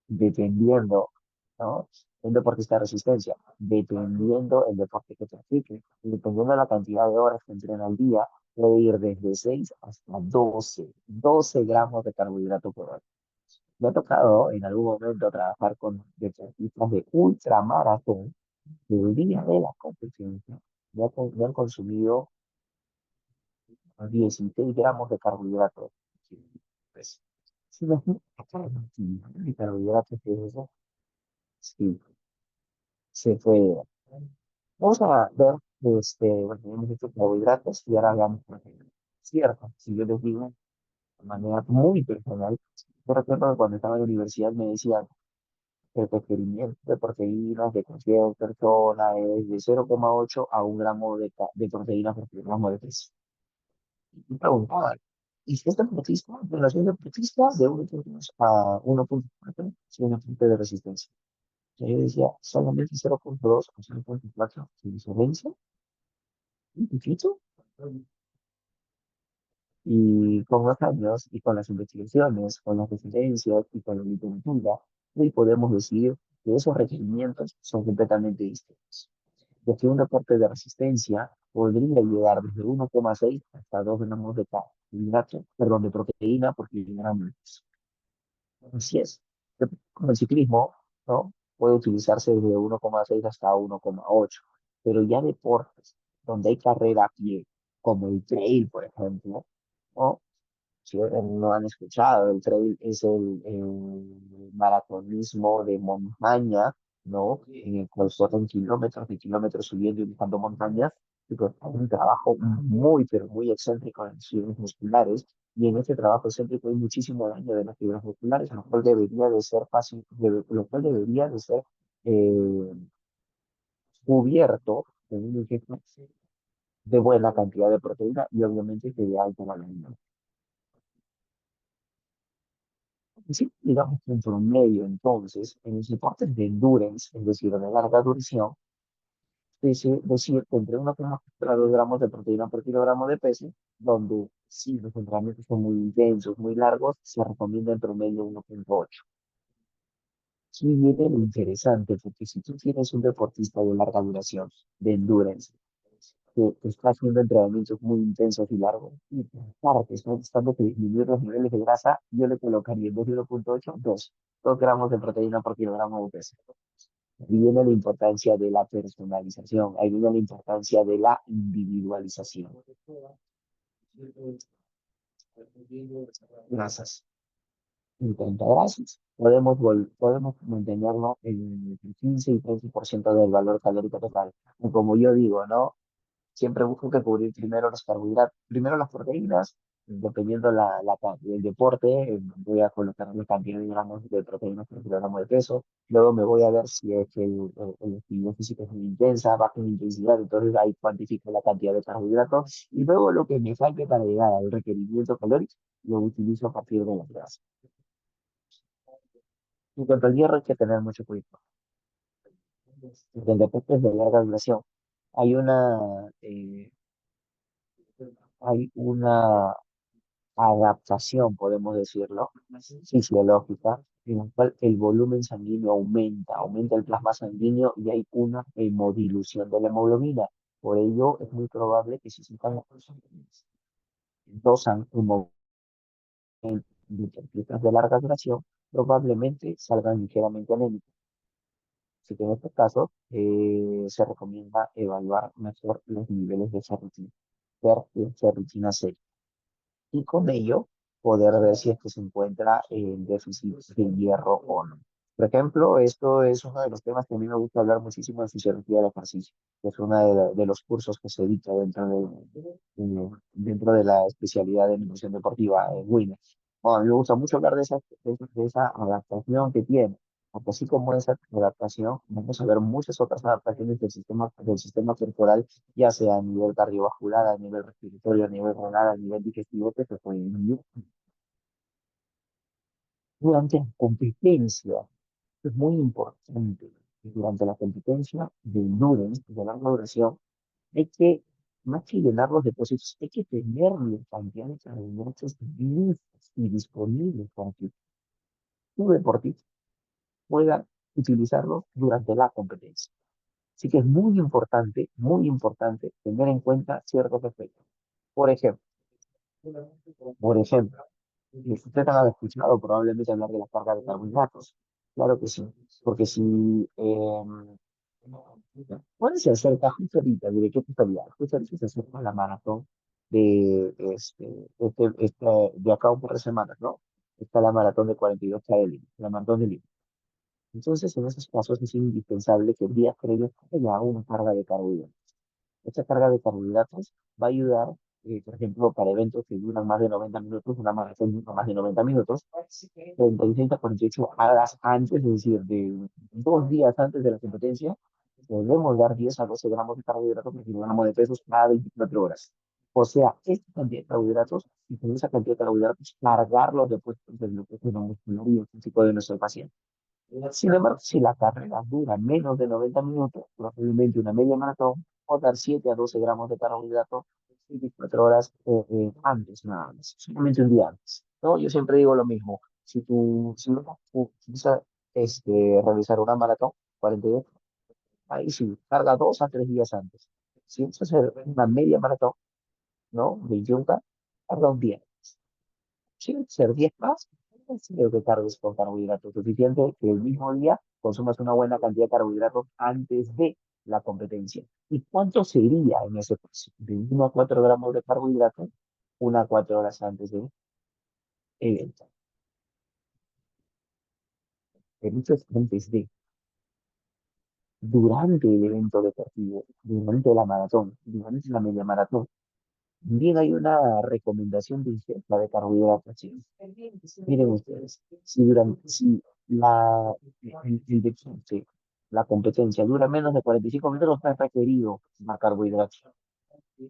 Dependiendo, ¿no? Un deportista de resistencia, dependiendo el deporte que practique, y dependiendo de la cantidad de horas que entrena al día, puede ir desde 6 hasta 12 gramos de carbohidrato por hora. Me ha tocado en algún momento trabajar con deportistas de ultramaratón que el día de la competencia me han consumido 16 gramos de carbohidratos. Pues, ¿Se imagina la cantidad de carbohidratos que es eso? Sí, se fue. Vamos a ver, bueno, tenemos estos carbohidratos y ahora hablamos de proteínas. Cierto, si yo les digo de manera muy personal, yo recuerdo que cuando estaba en la universidad me decían que el requerimiento de proteínas de cualquier persona es de 0,8 a 1 gramo de proteína por kilogramo de peso. Y preguntaban, ¿y si es deportista? Bueno, si es deportista, de 1,2 a 1,4, si es un punto de resistencia. Y yo decía, solamente 0,2 o 0,4 de diferencia, un poquito. Y con los años y con las investigaciones, con las referencias y con la literatura, hoy podemos decir que esos requerimientos son completamente distintos. Ya que un reporte de resistencia podría llegar desde 1,6 hasta 2 gramos de carbohidrato, perdón, de proteína por kilogramo de peso. Así es. Con el ciclismo, ¿no? Puede utilizarse desde 1,6 hasta 1,8. Pero ya deportes donde hay carrera a pie, como el trail, por ejemplo, ¿no? Si no han escuchado, el trail es el maratonismo de montaña, ¿no? En el cual corren kilómetros y kilómetros subiendo y bajando montañas, y pues hay un trabajo muy, pero muy excéntrico en las fibras musculares, y en este trabajo excéntrico hay muchísimo daño de las fibras musculares, lo cual debería de ser fácil, lo cual debería de ser eh, cubierto en un ejemplo de buena cantidad de proteína y obviamente que de alto valor. Sí, digamos que en promedio, entonces, en los deportes de endurance, es decir, de larga duración, es decir, entre 1,4 a 2 gramos de proteína por kilogramo de peso, donde si los entrenamientos son muy intensos, muy largos, se recomienda en promedio 1,8. Aquí viene lo interesante, porque si tú tienes un deportista de larga duración, de endurance, que está haciendo entrenamientos muy intensos y largos, y claro, que está buscando que disminuir los niveles de grasa, yo le colocaría en vez de 1,8, 2 gramos de proteína por kilogramo de peso. Ahí viene la importancia de la personalización, ahí viene la importancia de la individualización. Grasas. En cuanto a grasas, podemos mantenerlo en el 15 y 30% del valor calórico total. Y como yo digo, ¿no? Siempre busco que cubrir primero los carbohidratos, primero las proteínas, dependiendo del deporte, voy a colocar la cantidad de gramos de proteínas por kilogramo de peso, luego me voy a ver si es que el actividad física es muy intensa, baja en intensidad, entonces ahí cuantifico la cantidad de carbohidratos, y luego lo que me falte para llegar al requerimiento calórico, lo utilizo a partir de las grasas. En cuanto al hierro, hay que tener mucho cuidado, porque el deporte es de larga duración. Hay una, eh, hay una adaptación, podemos decirlo, fisiológica, en la cual el volumen sanguíneo aumenta el plasma sanguíneo y hay una hemodilución de la hemoglobina. Por ello, es muy probable que si se están dosan deportistas de larga duración, probablemente salgan ligeramente anémicos. Así que en este caso, se recomienda evaluar mejor los niveles de ferritina, ver la ferritina C y con ello poder ver si es que se encuentra en déficit de hierro o no. Por ejemplo, esto es uno de los temas que a mí me gusta hablar muchísimo en fisiología del ejercicio, que es uno de los cursos que se dicta dentro de la especialidad de nutrición deportiva en WINES. Bueno, a mí me gusta mucho hablar de esa adaptación que tiene, porque así como esa adaptación, vamos a ver muchas otras adaptaciones del sistema corporal, ya sea a nivel cardiovascular, a nivel respiratorio, a nivel renal, a nivel digestivo, que se pueden vivir durante la competencia. Es muy importante que durante la competencia de endurance, de larga duración, hay que, más que llenar los depósitos, hay que tener la cantidad de carbohidratos listos y disponibles para que tu deportista pueda utilizarlos durante la competencia. Así que es muy importante tener en cuenta ciertos aspectos. Por ejemplo, por ejemplo, y ustedes han escuchado probablemente hablar de la carga de carbohidratos. Claro que sí, porque si bueno, se acerca justo ahorita, ¿de qué totalidad? Justo ahorita se acerca la maratón de, de acá a un par de semanas, ¿no? está la maratón de 42K de Lima, la maratón de Lima. Entonces, en esos casos es indispensable que el día previo haya una carga de carbohidratos. Esta carga de carbohidratos va a ayudar, por ejemplo, para eventos que duran más de 90 minutos, una maratón dura más de 90 minutos, 36 a 48 horas antes, es decir, de 2 días antes de la competencia, podemos dar 10 a 12 gramos de carbohidratos por kilogramo de pesos cada 24 horas. O sea, esta cantidad de carbohidratos, y con esa cantidad de carbohidratos, cargar los depósitos de glucógeno muscular y el físico de nuestro paciente. Sin embargo, si la carrera dura menos de 90 minutos, probablemente una media maratón, o dar 7 a 12 gramos de carbohidratos 24 horas antes, nada más, solamente un día antes. ¿No? Yo siempre digo lo mismo. Si no vas a realizar una maratón, 42, ahí sí, carga 2 a 3 días antes. Si vas a hacer una media maratón, ¿no? 21K, carga un día. Sí, ser 10 más, pues creo que cargues con carbohidratos suficiente que el mismo día consumas una buena cantidad de carbohidratos antes de la competencia. ¿Y cuánto sería en ese caso? De 1 a 4 gramos de carbohidratos, 1 a 4 horas antes del evento. El hecho es antes de, durante el evento deportivo, durante la maratón, durante la media maratón. También hay una recomendación de ingesta de carbohidratos. ¿Sí? Miren ustedes, si el deporte, la competencia dura menos de 45 minutos, no es requerido más carbohidratos.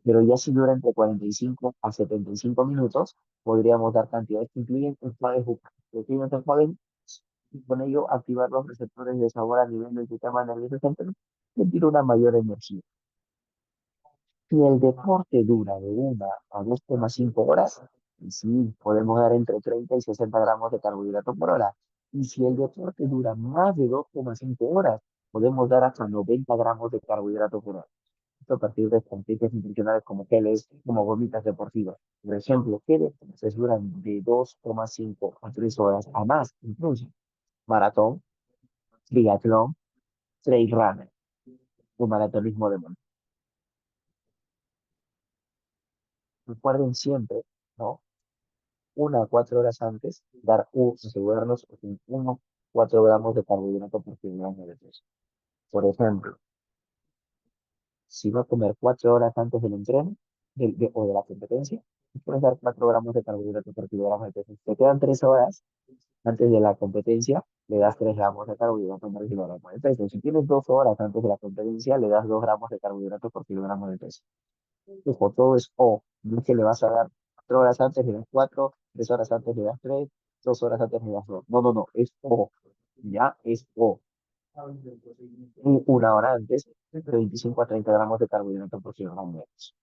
Pero ya si dura entre 45 a 75 minutos, podríamos dar cantidades que incluyen enjuagues bucales. Incluyen enjuagues y con ello activar los receptores de sabor a nivel del sistema nervioso central, sentir una mayor energía. Si el deporte dura de 1 a 2,5 horas, sí, podemos dar entre 30 y 60 gramos de carbohidratos por hora. Y si el deporte dura más de 2,5 horas, podemos dar hasta 90 gramos de carbohidratos por hora. Esto a partir de estrategias nutricionales como geles, como gomitas deportivas. Por ejemplo, ¿qué deportes duran de 2,5 a 3 horas a más? Incluso maratón, triatlón, trail runner o maratonismo de montaña. Recuerden siempre, ¿no? 1 a 4 horas antes, asegurarnos de 1 a 4 gramos de carbohidrato por kilogramo de peso. Por ejemplo, si va a comer 4 horas antes del entreno o de la competencia, puedes dar 4 gramos de carbohidrato por kilogramo de peso. Si te quedan 3 horas antes de la competencia, le das 3 gramos de carbohidrato por kilogramo de peso. Si tienes 2 horas antes de la competencia, le das 2 gramos de carbohidrato por kilogramo de peso. Ojo, todo es O. No es que le vas a dar 4 horas antes, le das 4, 3 horas antes, le das 3, 2 horas antes, le das 2. No, no, no, es O. Ya es O. Y 1 hora antes, entre 25 a 30 gramos de carbohidrato por kilogramo de peso.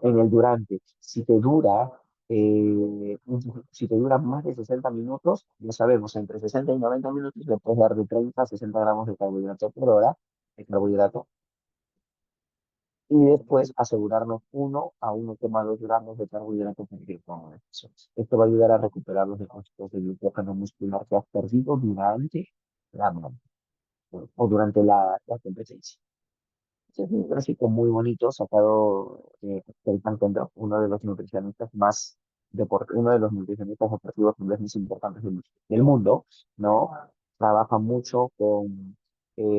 En el durante, si te dura más de 60 minutos, ya sabemos, entre 60 y 90 minutos le puedes dar de 30 a 60 gramos de carbohidrato por hora, de carbohidrato, y después asegurarnos 1 a 1,2 gramos de carbohidratos por kilogramo de peso. Esto va a ayudar a recuperar los depósitos de glucógeno muscular que has perdido durante la maratón o durante la competencia. Este es un gráfico muy bonito sacado de Keitan Kendo, uno de los nutricionistas deportivos más importantes del mundo, ¿no? Trabaja mucho con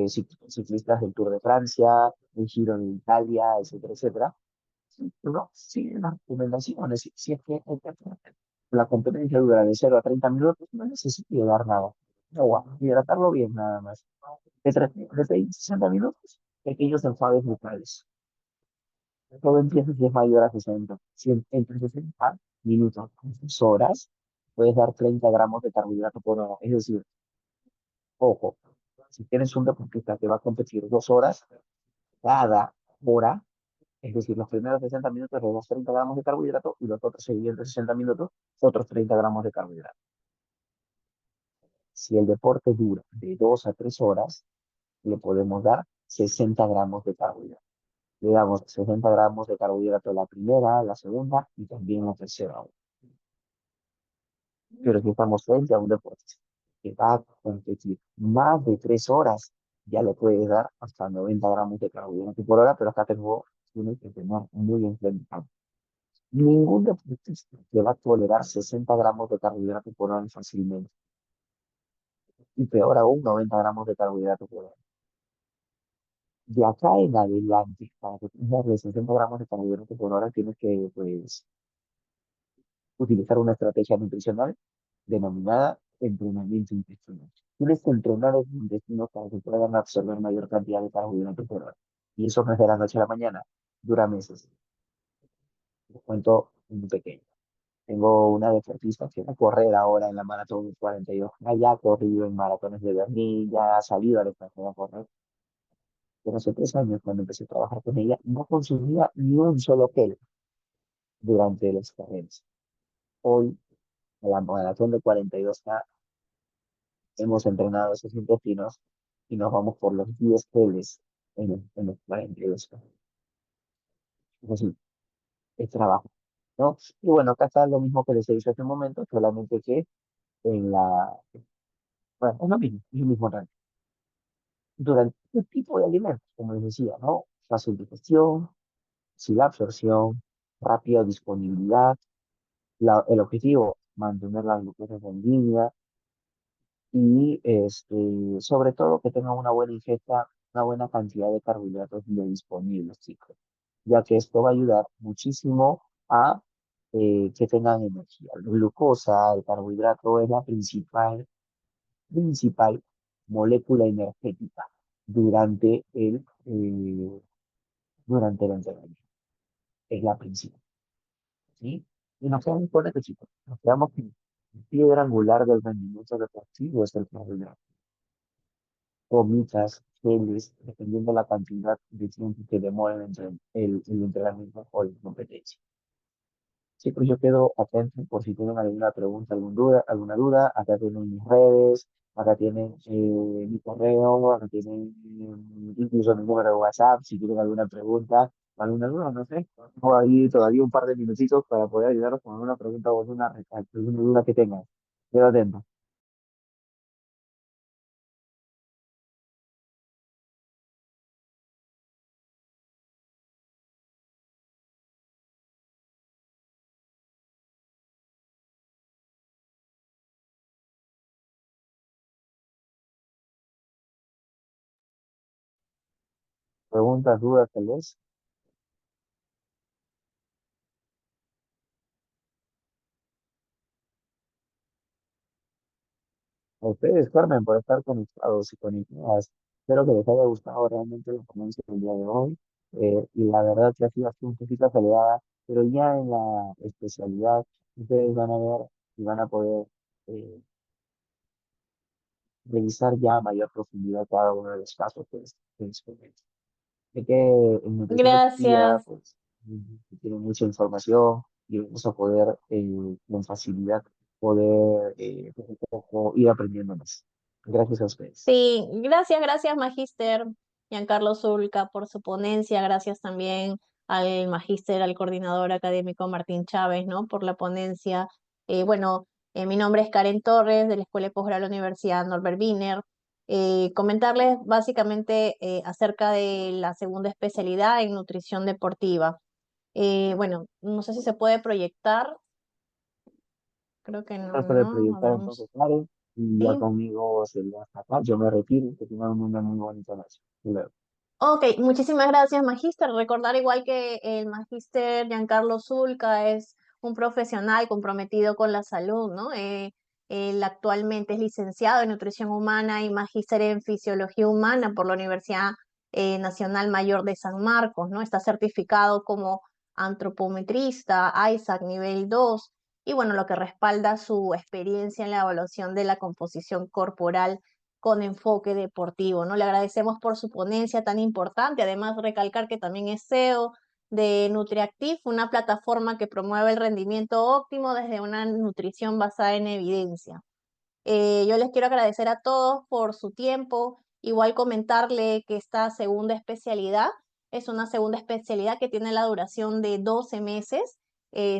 ciclistas del Tour de Francia, el Giro de Italia, etcétera, etcétera. No, siguen las recomendaciones. Si es que la competencia dura de 0 a 30 minutos, no necesito dar nada. Agua, hidratarlo bien nada más. De 30 a 60 minutos, pequeños enjuagues bucales. Todo empieza si es mayor a 60. Si entre 60 minutos y 2 horas, puedes dar 30 gramos de carbohidrato por hora. Es decir, ojo, si tienes un deportista que va a competir 2 horas, cada hora, es decir, los primeros 60 minutos le das 30 gramos de carbohidrato y los otros siguientes 60 minutos, otros 30 gramos de carbohidrato. Si el deporte dura de 2 a 3 horas, le podemos dar 60 gramos de carbohidrato. Le damos 60 gramos de carbohidrato la primera, la segunda y también la tercera hora. Pero si estamos frente a un deporte que va a competir más de 3 horas, ya le puedes dar hasta 90 gramos de carbohidrato por hora, pero acá tengo uno que tener muy implementado. Ningún deportista te va a tolerar 60 gramos de carbohidratos por hora fácilmente. Y peor aún, 90 gramos de carbohidratos por hora. De acá en adelante, para que tengas los 60 gramos de carbohidratos por hora, tienes que, pues, utilizar una estrategia nutricional denominada entrenamiento intestinal. Tienes que entrenar el intestino para que puedan absorber mayor cantidad de carbohidratos por hora. Y eso no es de la noche a la mañana, dura meses. Les cuento muy pequeño. Tengo una deportista que va a correr ahora en la maratón 42. Ya ha corrido en maratones de Berlín, ya ha salido al extranjero a correr. Pero hace 3 años, cuando empecé a trabajar con ella, no consumía ni un solo gel durante las carreras. Hoy, a la maratón de 42K, hemos entrenado esos intestinos y nos vamos por los 10 geles en los 42K. Es decir, es trabajo, ¿no? Y bueno, acá está lo mismo que les he dicho hace un momento, solamente que en la... Bueno, es lo mismo rango. Durante este tipo de alimentos, como les decía, ¿no? Fácil digestión, sin absorción, rápida disponibilidad, el objetivo, mantener las glucosas en línea y sobre todo que tengan una buena ingesta, una buena cantidad de carbohidratos biodisponibles, chicos, ya que esto va a ayudar muchísimo a que tengan energía. La glucosa, el carbohidrato es la principal molécula energética durante durante el entrenamiento. Es la principal, ¿sí? Y nos quedamos con esto, chicos. Nos quedamos que la piedra angular del rendimiento deportivo es el carbohidrato. Gomitas, geles, dependiendo la cantidad de tiempo que demore el entrenamiento o la competencia. Sí, pues yo quedo atento por si tienen alguna pregunta, alguna duda. Acá tienen mis redes, acá tienen mi correo, acá tienen incluso mi número de WhatsApp si tienen alguna pregunta, alguna duda, no sé. Tengo ahí todavía un par de minutitos para poder ayudaros con alguna pregunta o alguna duda que tengan. Quedo atento. Preguntas, dudas, tal vez. A ustedes, Carmen, por estar conectados y conectadas. Espero que les haya gustado realmente la ponencia del día de hoy. Y la verdad que ha sido así un poquito acelerada, pero ya en la especialidad ustedes van a ver y van a poder eh, revisar ya a mayor profundidad cada uno de los casos que les comento. Sé que en nutrición deportiva Gracias. pues tiene mucha información y vamos a poder con facilidad poder poco a poco ir aprendiendo más. Gracias a ustedes. Sí, gracias, Magíster Giancarlo Zulca, por su ponencia. Gracias también al Magíster, al coordinador académico Martín Chávez, ¿no? Por la ponencia. Bueno, mi nombre es Karen Torres, de la Escuela de Posgrado de la Universidad Norbert Wiener. Comentarles básicamente acerca de la segunda especialidad en nutrición deportiva. Bueno, no sé si se puede proyectar. Creo que no, Gracias por el ¿no? proyectar Vamos. entonces, Karen, y ya Sí. conmigo sería hasta acá. Yo me retiro, que tengan una muy bonita noche. Hasta luego. Ok, muchísimas gracias, Magíster. Recordar igual que el Magíster Giancarlo Zulca es un profesional comprometido con la salud, ¿no? Él actualmente es licenciado en nutrición humana y magíster en fisiología humana por la Universidad Nacional Mayor de San Marcos, ¿no? Está certificado como antropometrista, ISAC nivel 2 y bueno, lo que respalda su experiencia en la evaluación de la composición corporal con enfoque deportivo, ¿no? Le agradecemos por su ponencia tan importante, además recalcar que también es CEO de NutriActive, una plataforma que promueve el rendimiento óptimo desde una nutrición basada en evidencia. Yo les quiero agradecer a todos por su tiempo, igual comentarle que esta segunda especialidad es una segunda especialidad que tiene la duración de 12 meses,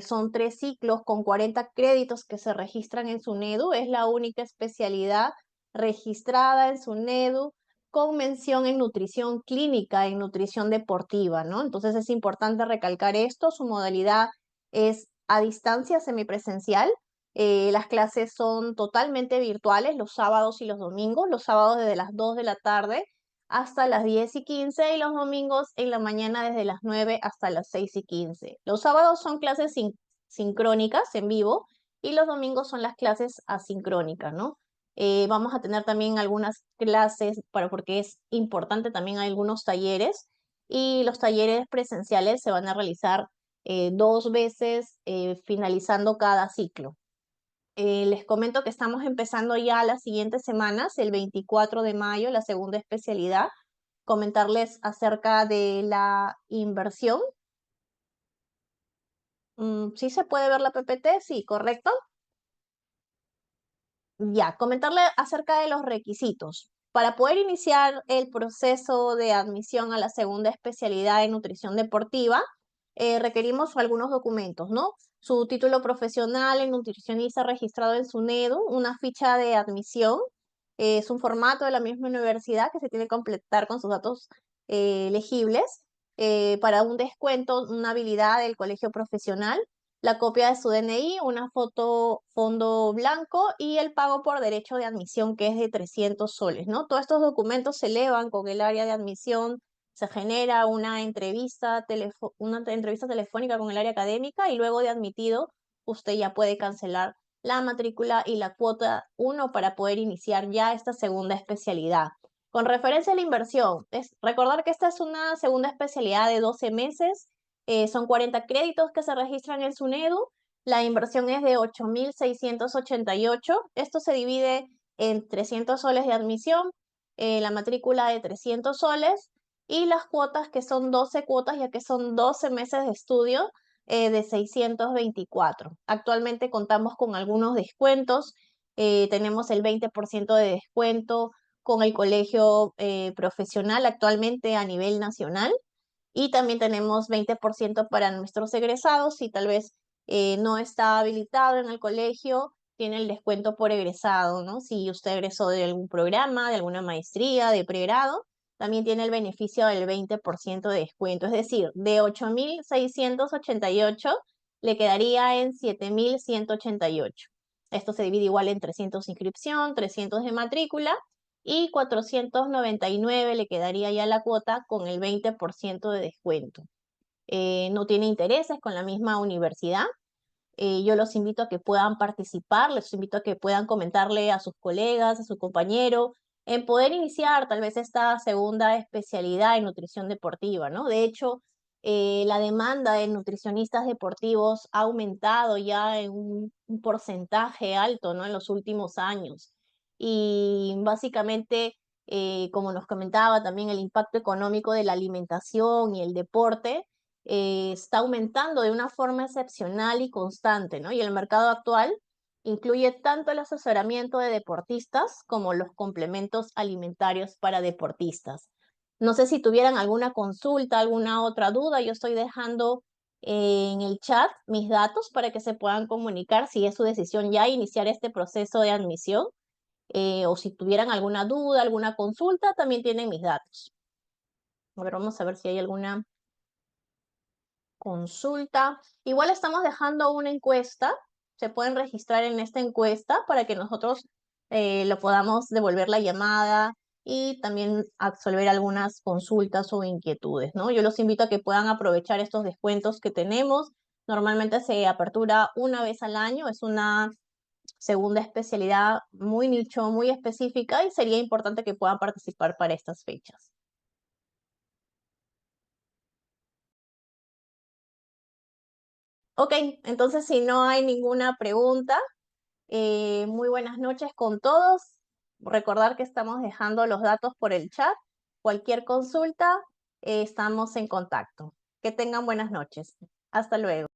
son 3 ciclos con 40 créditos que se registran en SUNEDU, es la única especialidad registrada en SUNEDU con mención en nutrición clínica, en nutrición deportiva, ¿no? Entonces es importante recalcar esto, su modalidad es a distancia semipresencial. Las clases son totalmente virtuales los sábados y los domingos, los sábados desde las 2 de la tarde hasta las 10:15 y los domingos en la mañana desde las 9 hasta las 6:15. Los sábados son clases sincrónicas en vivo y los domingos son las clases asincrónicas, ¿no? Vamos a tener también algunas clases, porque es importante también algunos talleres, y los talleres presenciales se van a realizar 2 veces finalizando cada ciclo. Les comento que estamos empezando ya las siguientes semanas, el 24 de mayo, la segunda especialidad. Comentarles acerca de la inversión. ¿Sí se puede ver la PPT? Sí, ¿correcto? Ya, comentarle acerca de los requisitos. Para poder iniciar el proceso de admisión a la segunda especialidad en nutrición deportiva, requerimos algunos documentos, ¿no? Su título profesional en nutricionista registrado en SUNEDU, una ficha de admisión, es un formato de la misma universidad que se tiene que completar con sus datos legibles, para un descuento, una habilidad del colegio profesional, la copia de su DNI, una foto fondo blanco y el pago por derecho de admisión, que es de 300 soles, ¿no? Todos estos documentos se elevan con el área de admisión, se genera una entrevista telefónica con el área académica y luego de admitido, usted ya puede cancelar la matrícula y la cuota 1 para poder iniciar ya esta segunda especialidad. Con referencia a la inversión, recordar que esta es una segunda especialidad de 12 meses, son 40 créditos que se registran en SUNEDU. La inversión es de 8.688. Esto se divide en 300 soles de admisión, la matrícula de 300 soles y las cuotas, que son 12 cuotas, ya que son 12 meses de estudio, de 624. Actualmente contamos con algunos descuentos. Tenemos el 20% de descuento con el colegio profesional actualmente a nivel nacional. Y también tenemos 20% para nuestros egresados. Si tal vez no está habilitado en el colegio, tiene el descuento por egresado, ¿no? Si usted egresó de algún programa, de alguna maestría, de pregrado, también tiene el beneficio del 20% de descuento. Es decir, de 8.688 le quedaría en 7.188. Esto se divide igual en 300 inscripción, 300 de matrícula y 499 le quedaría ya la cuota con el 20% de descuento. No tiene intereses con la misma universidad. Yo los invito a que puedan participar, les invito a que puedan comentarle a sus colegas, a su compañero, en poder iniciar tal vez esta segunda especialidad en nutrición deportiva, ¿no? De hecho, la demanda de nutricionistas deportivos ha aumentado ya en un porcentaje alto, ¿no? En los últimos años. Y básicamente, como nos comentaba también, el impacto económico de la alimentación y el deporte está aumentando de una forma excepcional y constante, ¿no? Y el mercado actual incluye tanto el asesoramiento de deportistas como los complementos alimentarios para deportistas. No sé si tuvieran alguna consulta, alguna otra duda, yo estoy dejando en el chat mis datos para que se puedan comunicar si es su decisión ya iniciar este proceso de admisión, o si tuvieran alguna duda, alguna consulta, también tienen mis datos. A ver, vamos a ver si hay alguna consulta. Igual estamos dejando una encuesta, se pueden registrar en esta encuesta para que nosotros lo podamos devolver la llamada y también absolver algunas consultas o inquietudes, ¿no? Yo los invito a que puedan aprovechar estos descuentos que tenemos. Normalmente se apertura una vez al año, es una segunda especialidad muy nicho, muy específica, y sería importante que puedan participar para estas fechas. Ok, entonces si no hay ninguna pregunta, muy buenas noches con todos. Recordar que estamos dejando los datos por el chat. Cualquier consulta, estamos en contacto. Que tengan buenas noches. Hasta luego.